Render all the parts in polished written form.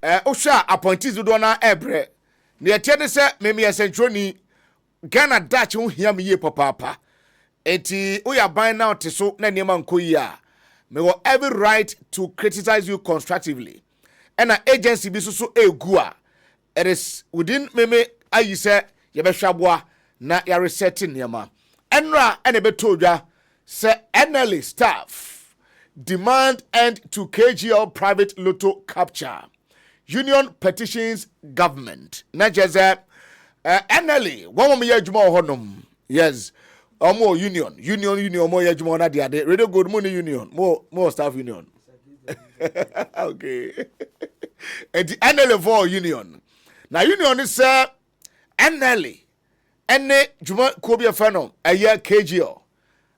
Osha appointees do na ebre. Ne etiene se meme yesentroni Ghana Dutch ho hia me ye papa. Enti uya ban now te so na niema nko yi a. Me will every right to criticize you constructively. And an agency be so egua. It is within meme ayi se ye be hwaboa na ya resetting niema. Enra ene be told ya se NLA staff demand end to KGL private lotto capture. Union petitions government. Na jeze NLA one me adwuma honum. Yes. More union more adwuma na dia de. Radio good money union. More staff union. Okay. And the NLA for union. Now union is NLA. Ene juma ko bi afa no eye KGO.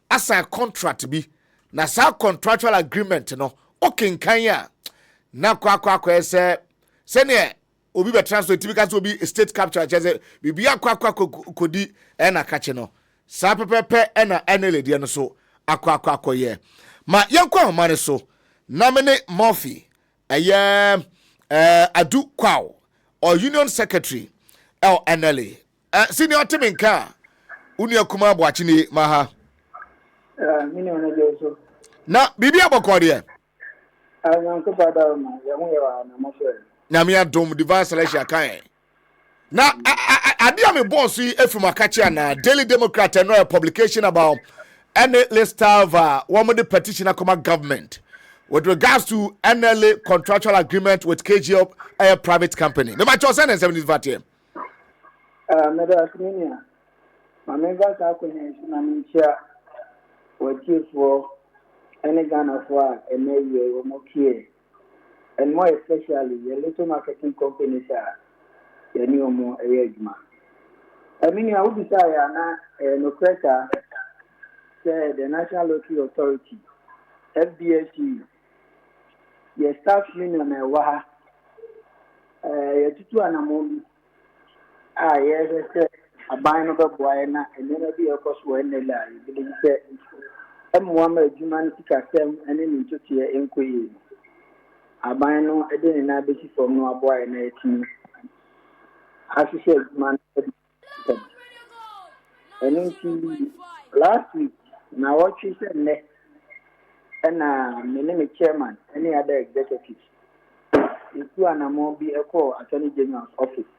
Asa contract bi. Na sa contractual agreement no. Okenkan ya. Na kwa ese sene obi be transfer typical so obi state capture cheze bibia kwa kodi na kache no. Sa pepepe na NLA de no so akwa ye. Ma yenkwa ma ne so. Na me ne Murphy adu kwaw or union secretary NLA senior timinka unu akuma aboachi ni maha mini ona jeso na bibi abokọ de anyanko pada ma ye ho ye wa na mo so na me adom divine selection kan na adia me boss yi efum akachi na Daily Democrat and a publication about any list of one of the petition akoma government with regards to NLA contractual agreement with KGL, a private company. No matter what, send 70 VAT. Medasminia, my members are convention what you for any Ghana for a maybe or more key, and more especially your little marketing companies are your new more arrangement. I mean, I would desire no pressure, say the National Lottery Authority, FDSU. Your staff union waha your tutu anamobi yes aban no beboa na enena bi ekoso enela bi se emwa adwuma no tikasem ene ni ntotie enkoyi aban no ede ne na besi fom no aboa na etimi asise adwuma ene last week na what you said ne and my name is chairman, any other executives. It's two and be echo attorney general's office.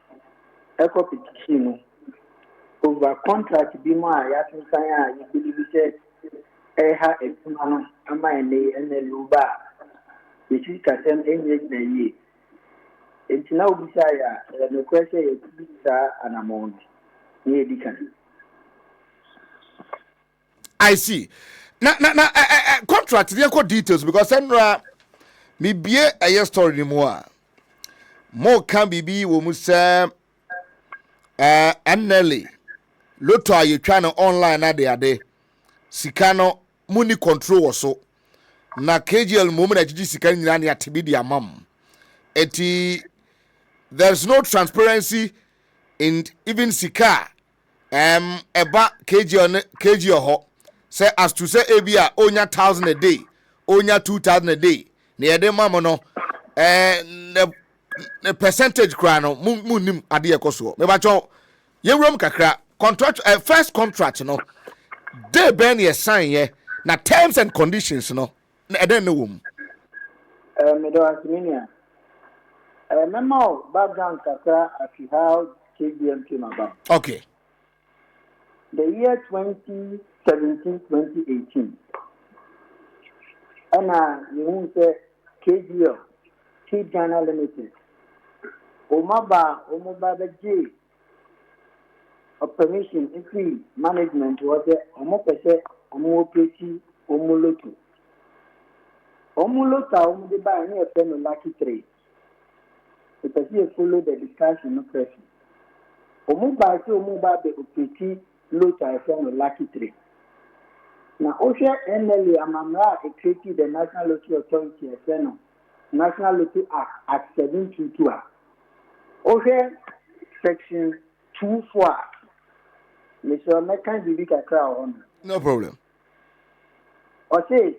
Echo petition over contract be more yatin saya you believe said ha ekuma ama ene luba. The chief can engage the ye. It's now beside the question is an amount. I see. Na contract the echo details because Sandra me be a story anymore. More can be wo mu say NLA lotto you trying online na de sika no money control so na KGL moment agiji sika nyina na atebe di amam eti there's no transparency in even sika eba KGL ho say as to say ebia onya 1,000 a day onya 2,000 a day na yede mamo no the percentage kra no munim ade ekoso me ba cho ye wrom kakra contract first contract no dey ben ye sign ye na terms and conditions no na eden no wom me do asminia memo background kakra as how KBM came about. Okay. The year 2017-2018, and you say KGL, Key Ghana Limited, Omaba J, a permission, if management was a Omopese, Omopesi, Omolotu. Omolota, Omodeba, and a friend of Lucky Trade. Because he followed the discussion of question. Omoba, Omoba, the Opeti. Look at from Lucky Tree. Now, OSHA NLA Amamra created the National Lottery Authority, National Lottery Act 722. OSHA Section 24. Mr. Mekan Bibika Crown. No problem. Or say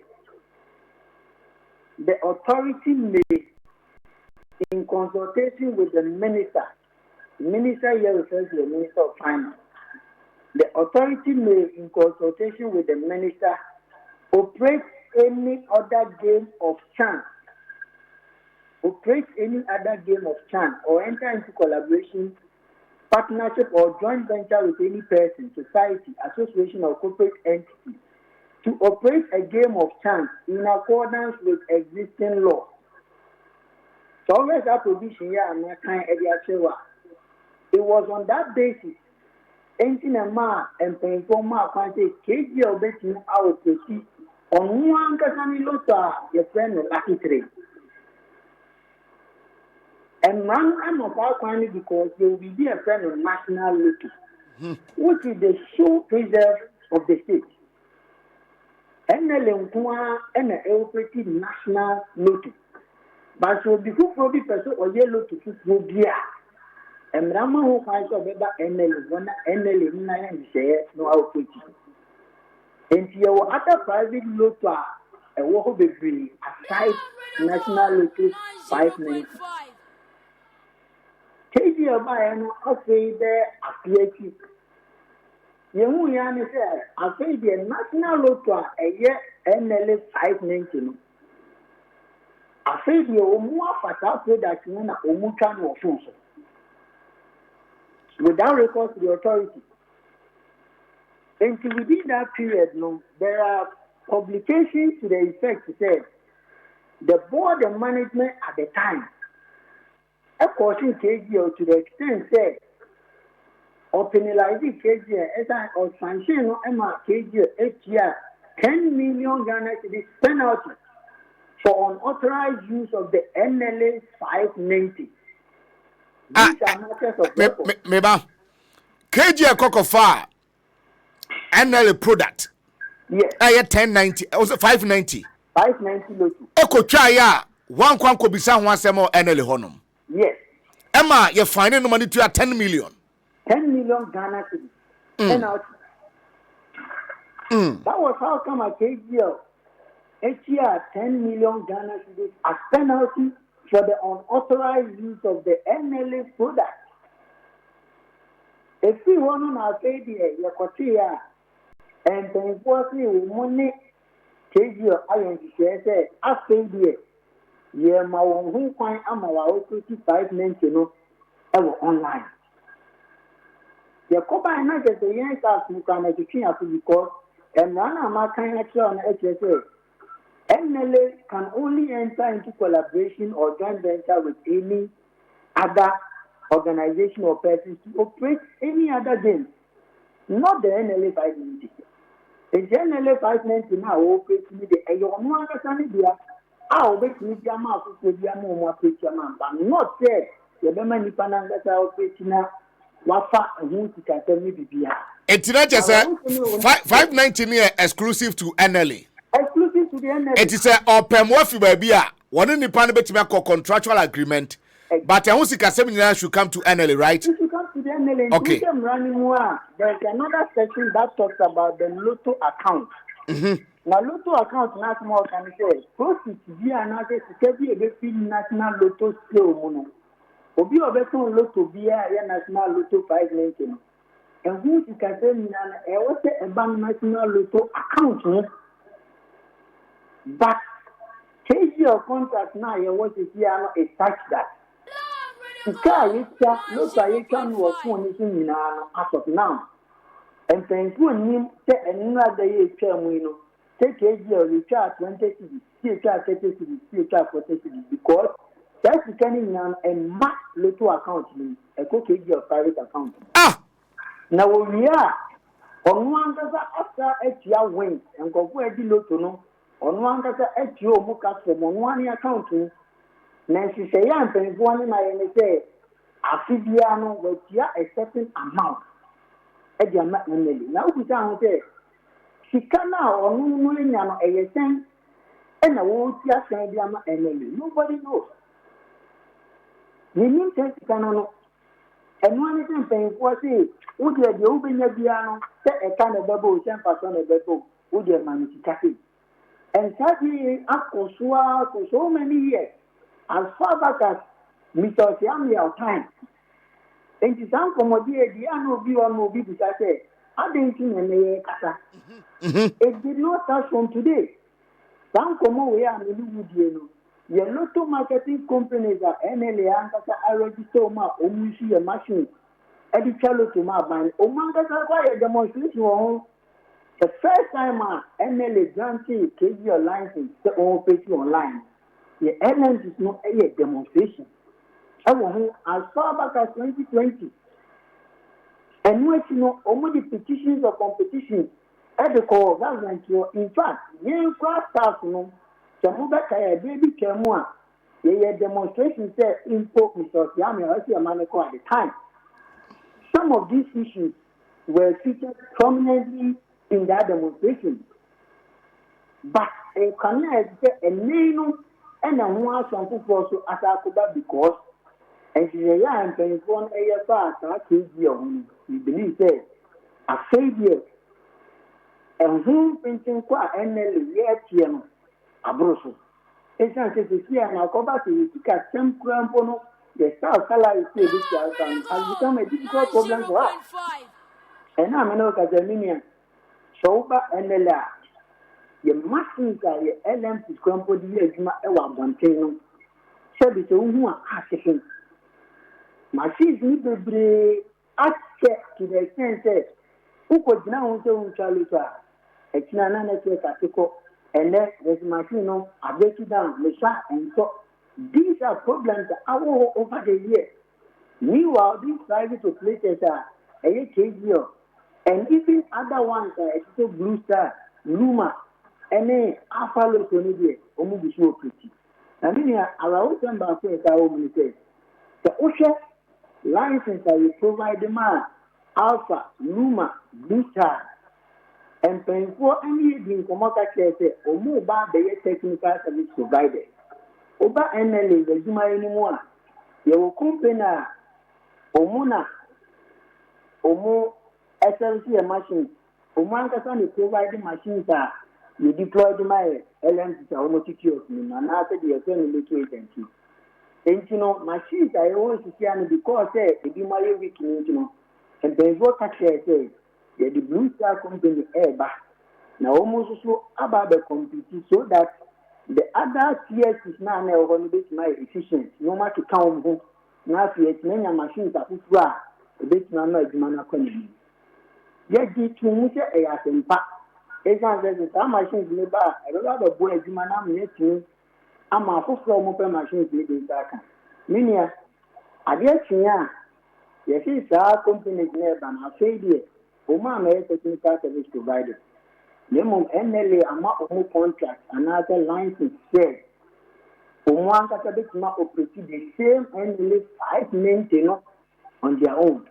the authority may in consultation with the minister. The minister here refers to the Minister of Finance. The authority may, in consultation with the minister, operate any other game of chance, or enter into collaboration, partnership, or joint venture with any person, society, association, or corporate entity to operate a game of chance in accordance with existing law. So always that provision here and that kind of it was on that basis. Anything a man and paying for my country, KG betting out to see on one Casani Lota, your friend of Lucky Trade. And run of our country because they will be a friend of National Lotto, which is the sole preserve of the state. NLA and the operative National Lotto. But so before probably person or yellow to football gear. And Rama who finds out about NLA no output. And your other private lotto, a walk of the free, aside National Lotto 590. KG by an outside there, affiliated. You know, I say the National Lotto a year NLA 590. I say the Omua Fata product in a Omukan or Fonso. Without recourse to the authority. Until within that period, there are publications to the effect to say the board of management at the time, a caution KGO to the extent said, or penalizing KGO or sanction or KGO each year 10 million Ghana cedis penalty for unauthorized use of the NLA 590. Meba KG Kokofa NLA product. Yes. I 1090. Also 590. 590 lotu. Eko chaya one kwan ko bisa ho asem NLA honum. Yes. Emma you find no money to 10 million. 10 million Ghana cedis. That was how come I KGL each year 10 million Ghana cedis as penalty for the unauthorized use of the NLA product. If we want to say the Yakotia and the important money, KGO, I say, I say, yeah, my own who find our 55 men to know online. The Copa and I get the youngsters who can educate because and one of my kind of on HSA. NLA can only enter into collaboration or joint venture with any other organization or person to operate any other game, not the NLA 590. The NLA 590 now operates with the Ayon Sanibia. I'll bet me Jama for Diamo, but not said the Beman Pananga operating now. Wafa and who can tell me the It's not just 590 exclusive to NLA. Exclusive to the NLA. It is a open wafi baby. One in the panel between contractual agreement. But I want to should come to NLA, right? If you come to the NLA, okay. There's another section that talks about the Lotto account. Now, Lotto account, national can say, proceeds via another security national Lotto skill. Obi obeton Lotto via national Lotto 590. And who you can say, I was a bank national Lotto account. But KG contract now, you want to see a touch that. Because look at it can work for anything as of now. And thank you, and say another year term, take KG or recharge 20 cities, CHR 30 cities, CHR 40 cities, because that's becoming a mass Lotto account, a KG or private account. Now we are on one after 8 year wins and go where the Lotto no. On one that at your mukas from on 1 year accounting, Nancy say, I'm paying one in my NSA. Afidiano will hear a certain amount. At your MLA. Now, we can't say, she can now or no money now a year and I won't hear saying the MLA. Nobody knows. You need to can know. And one is paying for say, would you open your piano, set a kind of double 10% of the book, would you manage to cafe? And sadly, for so many years, as far back as Mr. Siam your time. And to some commodity, the annual be on will be because I say, I didn't see any kasa. It did not start from today. Some come we are in the lotto marketing companies are NLA and I register my own machine. Every child to my band. Oh, man, that's why a demonstration. The first time NLA granted KG license to all page online. The airlines is not a demonstration. As far back as 2020, and which only the petitions or competitions at the core government. In fact, young class staff, Chamubaka, baby Chamua, the demonstration said in Pope Mr. Yami, at the time. Some of these issues were featured prominently in that demonstration. But a career is a name and a one something for so as I could because and she said, yeah, I'm 24 years past, I can't be on. We believe that a failure and whom painting qua NLA yet, a brosso. It's not as if here and I'll come back to you to catch some crampono. The South Carolina state has become a difficult problem for us. And I'm an Academia. Sober NLA. Your machines are your LM to crumple the years, my Montano. So it's a woman asking. Machines need to be asked to the extent that who could now do Charlota? It's not an article, and then there's machine, I break it down, Misha, and so these are problems that are all over the year. Meanwhile, these private operators are a KGO, and even other ones are Blue Star, Luma, and then Alpha Lotonide, Omubusu Pretty. I mean, our own member says our own say the OSHA license that we provide the man, Alpha, Luma, Blue Star, and paying for any being commodity say, or more about the technical service provided. Oba NLA, the Juma anymore. You will company Omuna, Omo SLC machine. Omankasa provide the machines that you deploy the my LMs to almost secure and after the attorney agency. And machines I always see because they be my weak, and there's what I say, the Blue Star company air now almost so about the competition so that the other CS is now going to be my efficient. No matter count who now create many machines that put ra a bit now man economy. Yet the two as in fact, as some machines labor a lot of boys man making I'm a full from open machines in that. Minia, I guess yeah, yes, it's our company's name and I say there, Oma may technical service provider. Name NLA amount contract another license said one category operate the same NLA 5 maintainers on their own.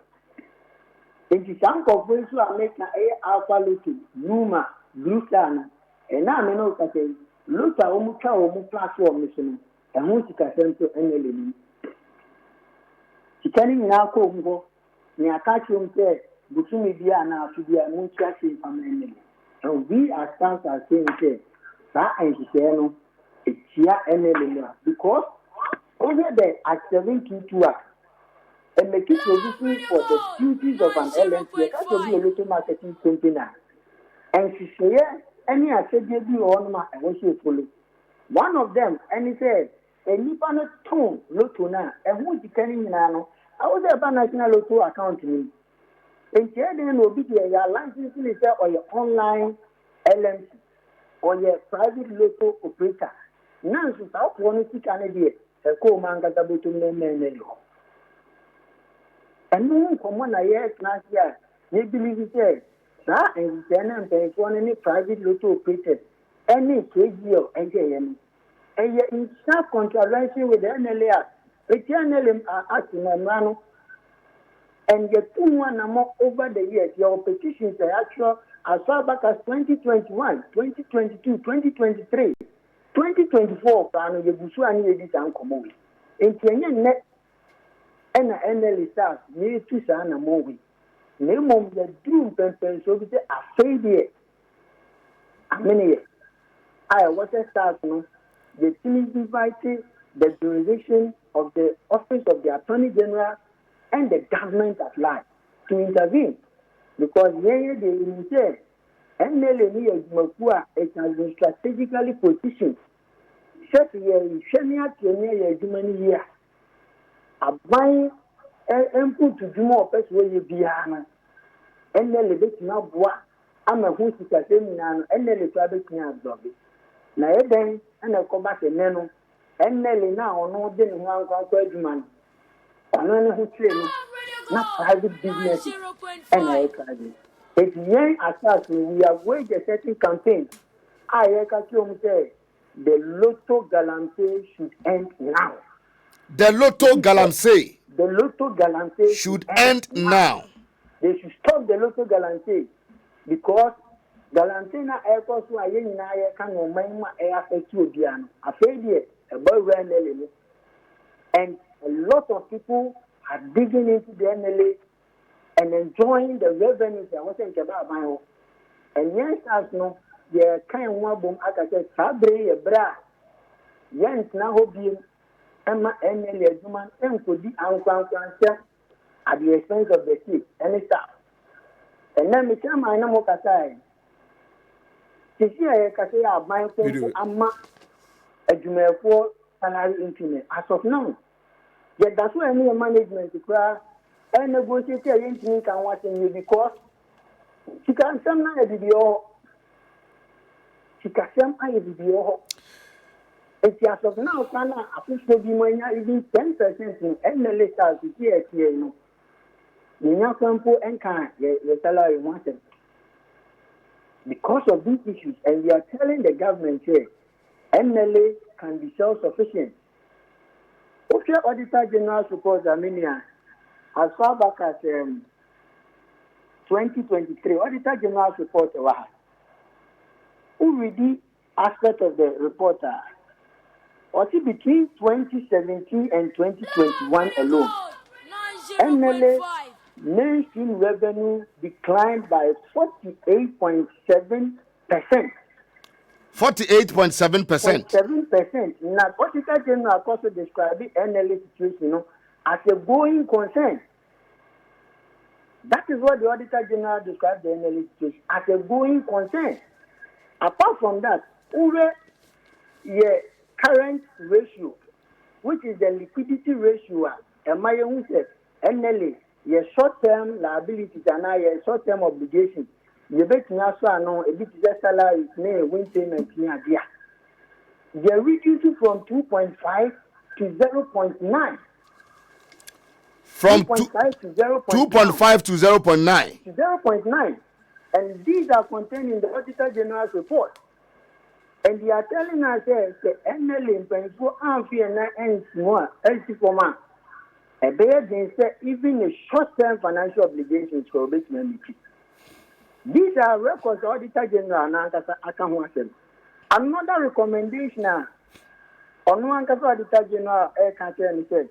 In the some corporations are making a Alpha Lotus, Numa, Blue Star, and now I know that look at Omuka platform mission and who to center NLA. She telling now Congo, near catching there, between media and now to be a moon tracking from NLA. And we as staff are saying that and she said no, it's here NLA because over there at 722 and make it provision for the duties of an LMC, that will be a little marketing company. And she said, any I said you do on my I want you to follow. One of them, and he said, a Nipano tone, Lotona, and who's the Kenny Nano? I was a national lotto account to me. And then will be your licensing is or your online LMC or your private local operator. Now, so South one to Canada, a co-manga to men. And then from 1 year last year, they believe it says that and then paying for any private local operators, any KGO, NJM. And yet in sharp contravention with the NLA, the NLA are acting on Rano. And the 2-1 among over the years, your petitions are actual as far back as 2021, 2022, 2023, 2024. And the Busu and Yedis and Komowi. In Kenya, net and NLA stars, near to Sana Mowi. Name of the doom pen so we say a failure. A minute. I was a start, the team invited the jurisdiction of the Office of the Attorney General and the government at large to intervene. Because here they say, NLA it has been strategically positioned. Set here, Shania Kenya, Germany here. A buying and put to do more pets where you be. NLA bit now, I'm a host of a seminar, NLA private near Dobby. Now, then, and I come back and then, NLA now, no, then one conquered man. And then who train not private business and I private. It's young assassin, we have waged a certain campaign. I say the Lotto Galante should end now. The Lotto Galante. The Lotto Galante should end now. They should stop the Lotto Galante because Galante na airport so aye nyina aye kan no man ma air affect obia no. Afei a boy ran NLA and a lot of people are digging into the NLA and enjoying the revenues that was in Kebab. And yes, as no, the kind of boom, I said, Sabre, a bra, yes, now hobby, Emma, NLA, human, and could be unconscious at the expense of the state, any staff. And then we come, I know what I say. I say, my friend, I'm a Jume for salary increment. As of now, yet that's why I need management to cry. And negotiate anything can watch you because she can some video. She can some video. It's as of now, can I push to be even 10% in NLA stars to here. You know, sample and can your salary wanted. Because of these issues, and we are telling the government here, NLA can be self-sufficient. Okay, Auditor General's report, Armenia. As far back as 2023, Auditor General's report was who read the aspect of the reporter. Or see between 2017 and 2021 alone, NLA mainstream revenue declined by 48.7%. 48.7%. 7%. Now, Auditor General also described the NLA situation, as a going concern. That is what the Auditor General described the NLA situation as a going concern. Apart from that, your current ratio, which is the liquidity ratio, NLA, your short-term liabilities and your short-term obligations, you bet me also know a bit of salary is win payment near there. They reduced from 2.5 to 0.9. From 2.5 to 0.9. 2.5 to 0.9. To 0.9. And these are contained in the Auditor General's report. And they are telling us that the NLA in Pennsylvania and more, even a short-term financial obligations for base membership. These are records of Auditor General and Ankasa. Another recommendation on Auditor General said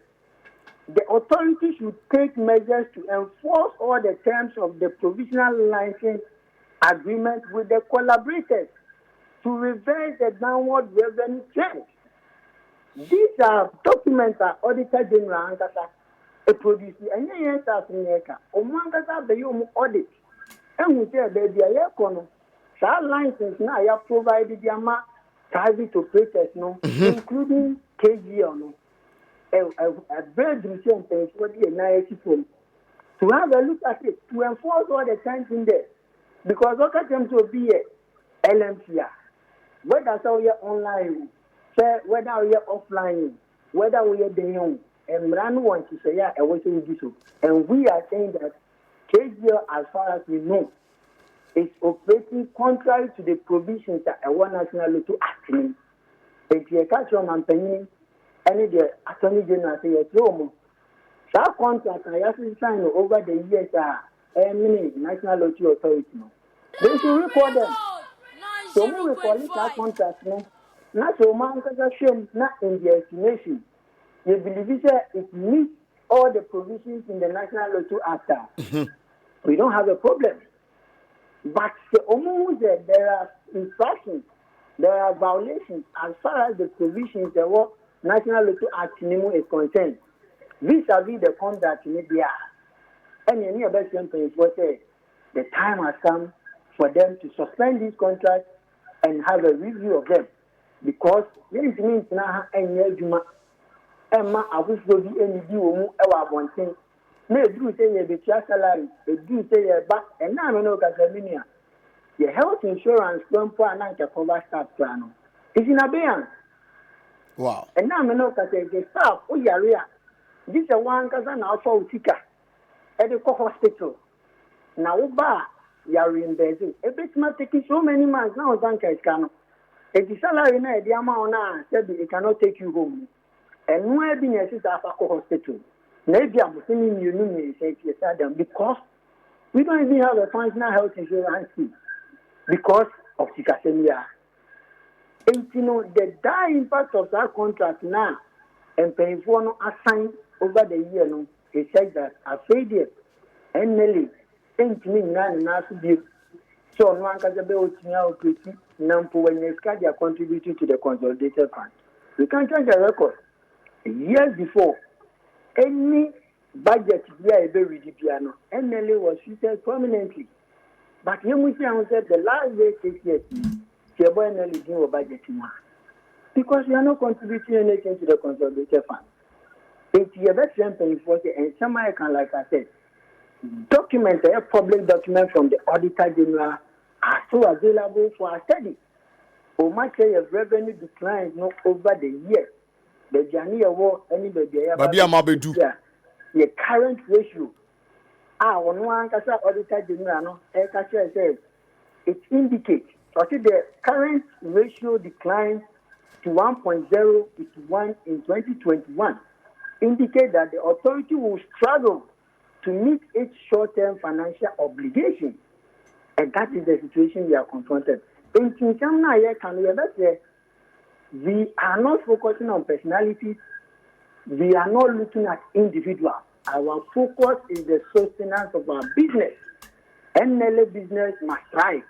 the authority should take measures to enforce all the terms of the provisional license agreement with the collaborators to reverse the downward revenue trend. These are documents that Auditor General Ankasa produce. And yes, as in Eka, Omankasa be audit. And we say that the Ayakono, that license now you have provided the private operators, including KGO, a very decent thing for the NIH to have a look at it, to enforce all the terms in there. Because what can to be a LMCR, whether we are online, whether we are offline, whether we are doing, and Ranu wants to say, yeah, and we are saying that KGO, as far as we know, is operating contrary to the provisions that a one national law to act in. If you catch on and penny, any the Attorney General say, that contract I have to sign over the years many national law authority. They should record them. So we recall that contract, not so man shame, not in the estimation. You believe it meets all the provisions in the National Law Act. We don't have a problem. But there are infractions, there are violations as far as the provisions that were National Lottery Act is concerned, vis-a-vis the contract in India, and any other companies say the time has come for them to suspend these contracts and have a review of them, because this means now any Juma Emma Abuso be any deal ever one thing. May do say you be salary, they do say you back, and now I know Casaminia. The health insurance don't put an cover staff plan. It's in abeyance. Wow. And now I know that the staff, oh yeah, this is one because I now for Tika at the hospital. Now, you are reimbursing. A bit not taking so many months now, Zanka is canon. If the salary now, the amount now, said it cannot take you home. And no evidence is at a hospital. Maybe I'm saying you know, say them because we don't even have a functional health insurance scheme because of Tika. And you know, the dire impact of that contract now and paying for no assign over the year, no, it says that I say there, NLA, ain't me none and be so no one can be out pretty number when you are contributing to the consolidated fund. You can check the record. Years before, any budget year every piano, NLA was treated prominently. But you said the last day 6 years. Budget because you are not contributing anything to the consolidated fund. It's your best and somebody can, like I said, documents, a public document from the Auditor General are still available for a study. Or much of revenue declines no over the year. The journey of anybody, the current ratio. One Auditor General, says it indicates. So the current ratio declined to 1.0 to 1 in 2021, indicate that the authority will struggle to meet its short-term financial obligations. And that is the situation we are confronted. In Kinshamna, we are not focusing on personalities. We are not looking at individuals. Our focus is the sustenance of our business. NLA business must thrive.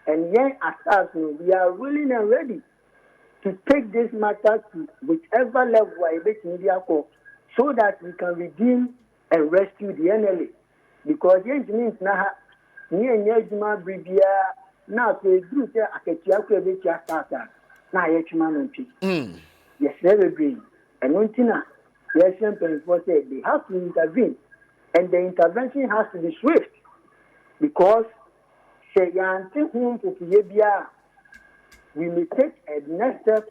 And yet, as us, we are willing and ready to take this matter to whichever level media call, so that we can redeem and rescue the NLA. Because it means now, now to do yes, never agree. And one thing, yes, they have to intervene, and the intervention has to be swift because. We may take a next step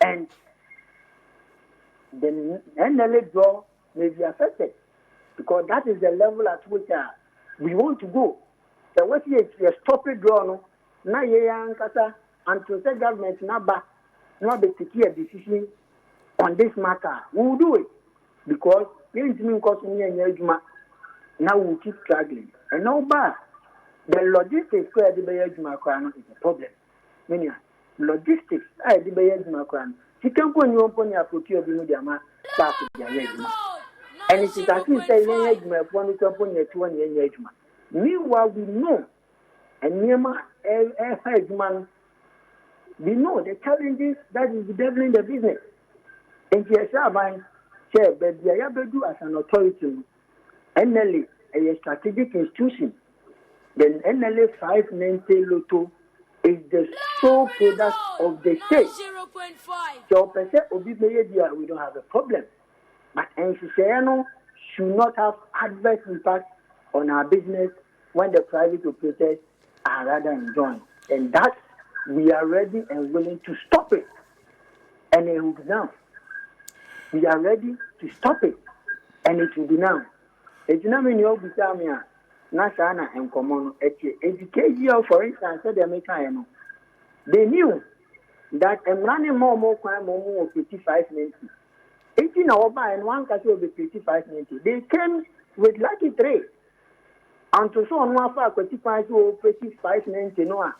and the NLA draw may be affected because that is the level at which we want to go. The way you stop it draw, no, now until the government not be taking a decision on this matter, we will do it because now we keep struggling and no bad. The logistics where the Bayaj Macron is a problem. Many logistics, I the Bayaj Macron. She can put you upon your procure Bimudiama, staff of and it is actually saying, one upon your 2 year age. Meanwhile, we know, and Nema man, we know the challenges that is developing the business. And yes, I chair, but the Ayabedu as an authority, NLA, a strategic institution. The NLA 590 Lotto is the sole product of the state. 0.5. So, we don't have a problem. But NCCNO should not have adverse impact on our business when the private operators are rather enjoying. And that we are ready and willing to stop it. And it will be now. We are ready to stop it. And it will be now. It's not in your Bisamia. Nasana and Common education, for instance, said they knew that a running more crime of 55 minutes. 18 hours and one castle of the 55 minutes. They came with lucky trade. And to so on one for 55 minutes, no,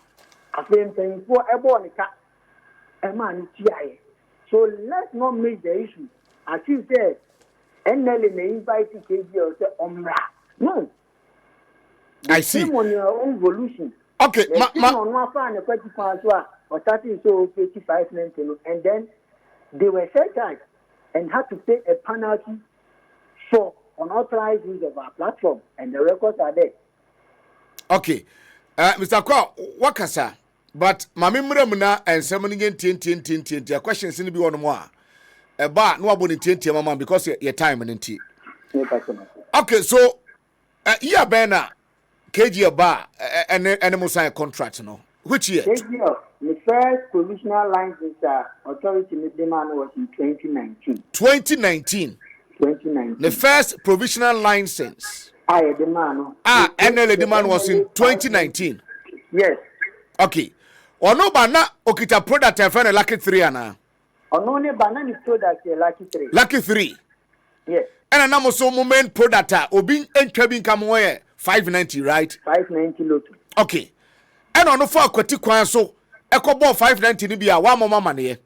I think for a bonica, a man. So let's not make the issue. As you said, NLA may invite KG or say, no. I see. On your own evolution. Okay, on one fan, a 25 or 30 so 55 minutes, and then they were set out and had to pay a penalty for unauthorized use of our platform, and the records are there. Okay. Mr. Kwa, wakasa, but mami muna and seven again TNT. Questions in the be one more. But no about TNT, mama, because your time and tea. Okay, so yeah, Bena, KG bar and animal sign contract, no. Which year? The first provisional license authority demand was in 2019. 2019. The first provisional license. NLA demand was in 2019. Yes. Okay. Ono bana okita product and find lucky 3 ana. Ono ne bana ni product lucky 3. Lucky 3. Yes. And na so moment product obi entwa bi nkam wo 590, right? 590 lotto. Okay. And ono for akwati kwan so ekobo 590 ni bia wa mama mane.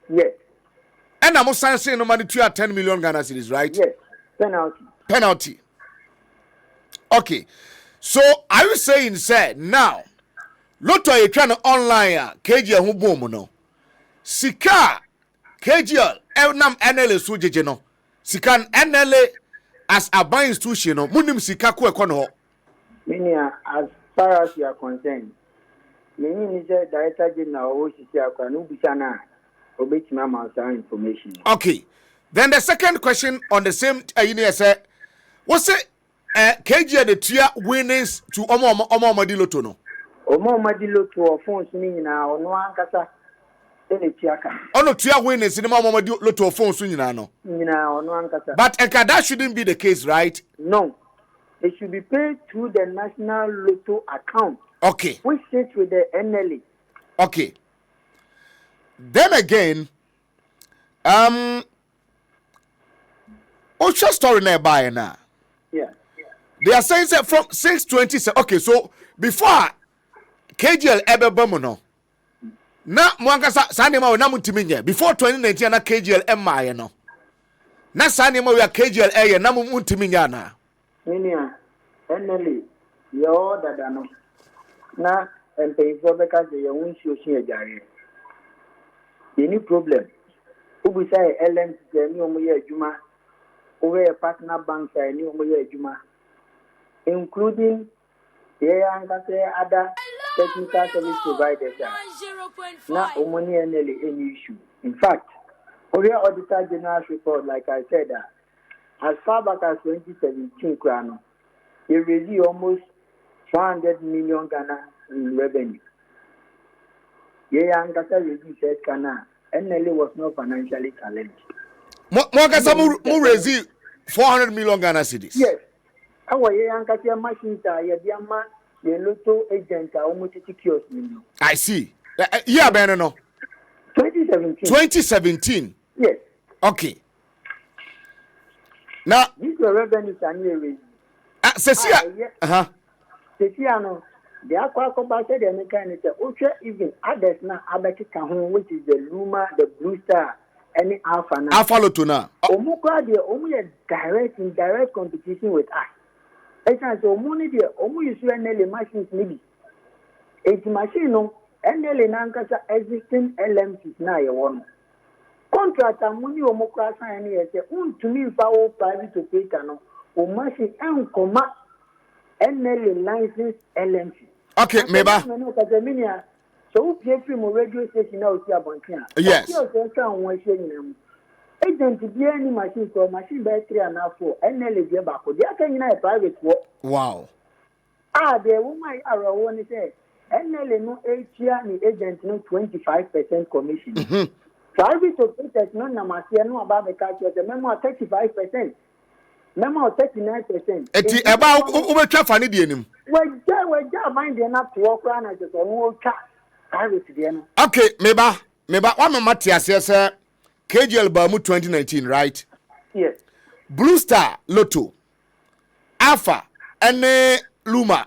Yes. And na mo sanse no money to 10 million Ghana cedis, right? Yes. Penalty. Okay. So are you saying say now Lotto you trying online KGL hu boom no. Sika KGL nam NLA so jeje no. Sika NLA as a buying institution no munim sika ko ekɔ no. Meaning as far as you are concerned, meaning is the director general o sisi akwa no bisa na obetima ma information. Okay. Then the second question on the same say what's it KGL the tia winnings to omo madi lotto no. Omo madilo to phones ni nyina ono ankasa ene tiaka. Ono tia winnings ni omo madilo to phones nyina no. Nyina ono ankasa. But that shouldn't be the case, right? No. It should be paid through the National Lotto account. Okay. Which sits with the NLA. Okay. Then again, what's your story nearby now? Yeah. They are saying that from 620. Okay, so before KGL Ebebemono. Na mwangasa sanima we na mutiminye before 2019 na KGL MI no. Na sanima we KGL eye na mutiminye na. Minia NLA yo dada no. Na MPP beka je ye wunsi osin ejare. Any problem. Ubi say LM ni omo ye adwuma. Owe partner banks ni omo ye adwuma. Including other technical service providers. Now, money any issue. In fact, Korea Auditor General's report, like I said, as far back as 2017, they received almost 400 million Ghana in revenue. NLA was not financially challenged. More receive 400 million Ghana cedis. Yes. Our young machines are Yama, the Lotto agent are almost secure. I see. Yeah, Ben, no. 2017. 2017. Yes. Okay. Now, these revenues are near. Cecilia. Cecilia, no. The Aqua said the mechanic, even others now, Abaki Kahun, which is the Luma, the Blue Star, any Alpha now. Alpha Lotuna. Omuka, they are only in direct competition with us. So money there, you see NLA machines maybe. It's machine no NLA nankasa existing LMCs na ye one. Contractor money omokra sign here say to me if our private operator no o machine en koma NLA license LMC. Okay, meba. So who pay free mo radio station now see abontia. Yes. Agent be any machine so machine by 3 and 4 NLA be back. They are saying na private work. Wow. The woman are one say NLA no HR ni agent no 25% commission. Private operators no namasia no about the culture the memo 35%. Memo 39%. Eti eba ubetwa fani die nim. We mind dey na to work na just on twa private dey no. Okay, meba wa mama tiase say KGL Bamu 2019, right? Yes. Blue Star Lotto, Alpha, and Luma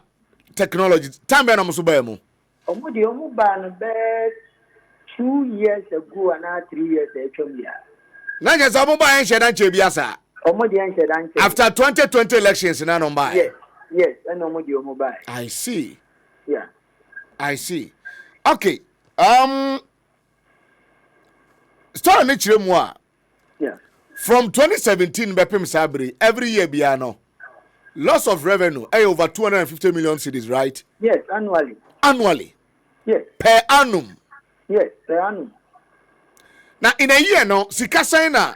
Technology. Time be na muso ba mu. Omo ban be 2 years ago and 3 years actually. Na je sa mo ba en shedan che biasa. After 2020 elections na no ba. Yes, and omo ba. I see. Yeah. I see. Okay. Story ni chire mu a. Yeah. From 2017 bepem sabri every year biano loss of revenue over 250 million cedis, right? Yes, annually. Annually. Yes. Per annum. Yes, per annum. Now in a year no sikasa na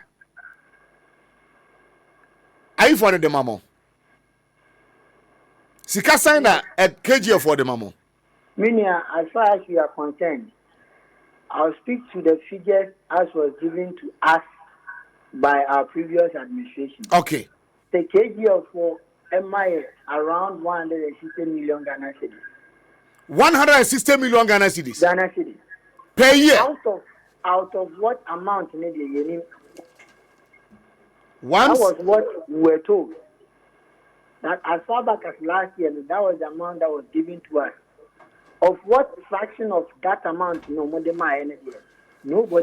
ayi for the mamo. Sikasa na at KG for the mamo. Meaning, as far as we are concerned, I'll speak to the figures as was given to us by our previous administration. Okay. The KGF for MI around 160 million Ghana cedis. 160 million Ghana cedis. Ghana cedis. Per year. Out of what amount in the year? Once. That was what we were told. That as far back as last year, that was the amount that was given to us. Of what fraction of that amount, nobody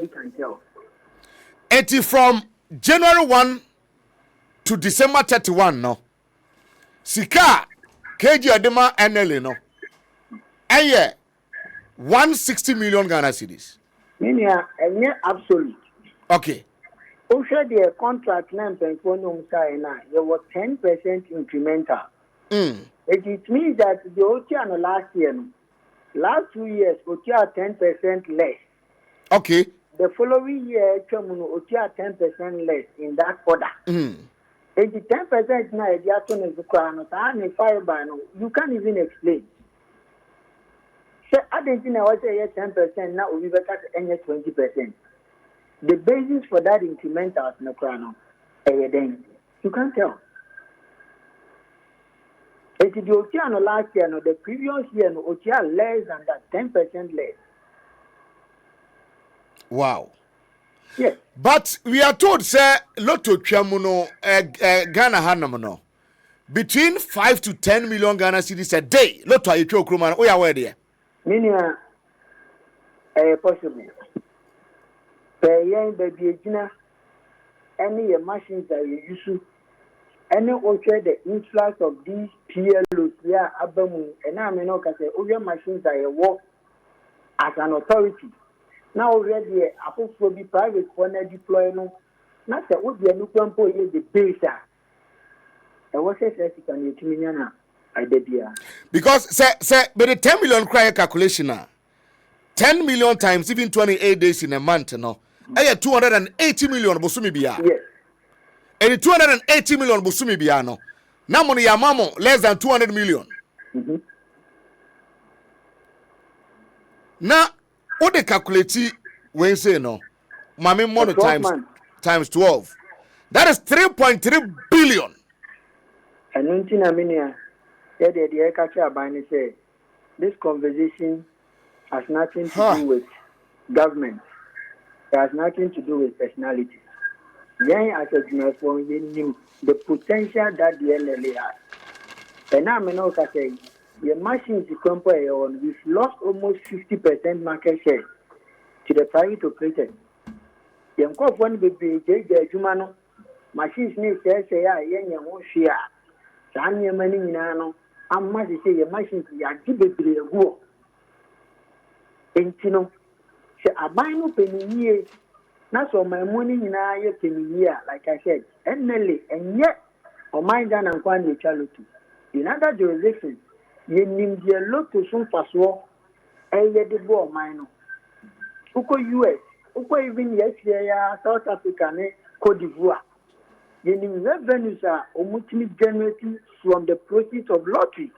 can tell. 80 from January 1 to December 31, no. Sika, KG Adema NLA, no. Aye, 160 million Ghana cedis. Meaning, absolute. Okay. Also, the contract name there was 10% incremental. It means that the OTR last 2 years, OTR 10% less. Okay. The following year, OTR 10% less in that order. 10% now, you can't even explain. So I didn't think I was 10%, now we better to 20%. The basis for that incremental is no crown. You can't tell. It is the OTR last year, no, the previous year, no, OTR less than that, 10% less. Wow. Yes. But we are told, sir, Lotto Chamuno, Ghana Hanamono, between 5 to 10 million Ghana cedis a day. Lotto Ayo Kruman, we are where there. Meaning, possible. Per year, baby, any machines that you use, any the influx of these PLOs, yeah, Abamu, and I mean, okay, all your machines that you work as an authority. Now already, I will be private for deployment. Not that would be a new campo is the base. I was a second million. I did here. Because, sir, but the 10 million cry calculation, 10 million times even 28 days in a month, no. I had 280 million Bosumi Bia. Yes. And 280 million Bosumi Biano. Now, money, Yamamo, less than 200 million. Now, what they calculate when say no, Mami mono times 12. That is 3.3 billion. And until I mean, the catcher Bani say this conversation has nothing to do with government. It has nothing to do with personality. Then, as a general, the potential that the NLA has. And now, I say, the machines you compare on, we've lost almost 50% market share to the private operators. The one baby, Jumano, machines need to say, yeah, won't share. Sanya money in ano, I must say, your machines are typically a war. And you know, I buy no penny year. That's all my money in a penny year, like I said, NLA, and yet, on my gun and quantity charity. In other jurisdictions, you need your look to some fast war, and yet the ball minor. Uko US, Uko even yes, South Africa, Cote d'Ivoire. You need revenues are ultimately generated from the proceeds of lottery.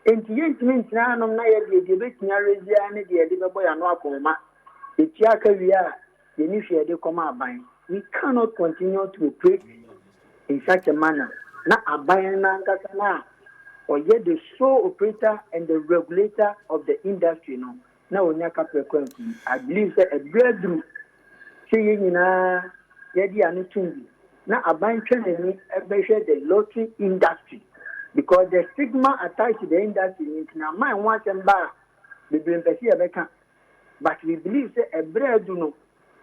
And the means now, no, the debate near the boy and Wakoma. The Tiaka we are, the initial they come out buying. We cannot continue to operate in such a manner. Not a buying now, or yet the sole operator and the regulator of the industry. No, now we I believe that a breakthrough saying in a yadi and now a buying training the lottery industry. Because the stigma attached to the industry is now my once and bar the Brimpesia. But we believe that a bread do no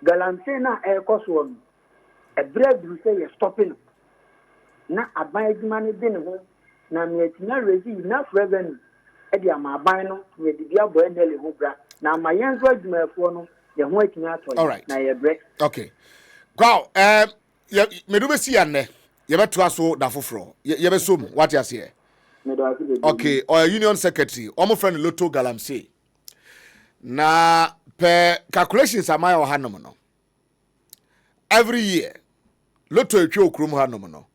Galantena air cost one. A bread will say you're stopping. Now a buying money dinner. Now me not receive enough revenue. Eddie am a bino with the Diabo and Nelly Hobra. Now my young word my phone, the waiting out. All right. Now your break. Okay. Go. me do be see ane ye beto aso da foforo ye be som what you say okay or union secretary omo friend Lotto Galamsey na per calculations am I or hanom no every year Lotto etwe okrum hanom no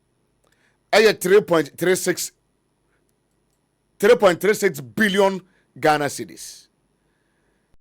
eye 3.36 billion Ghana cedis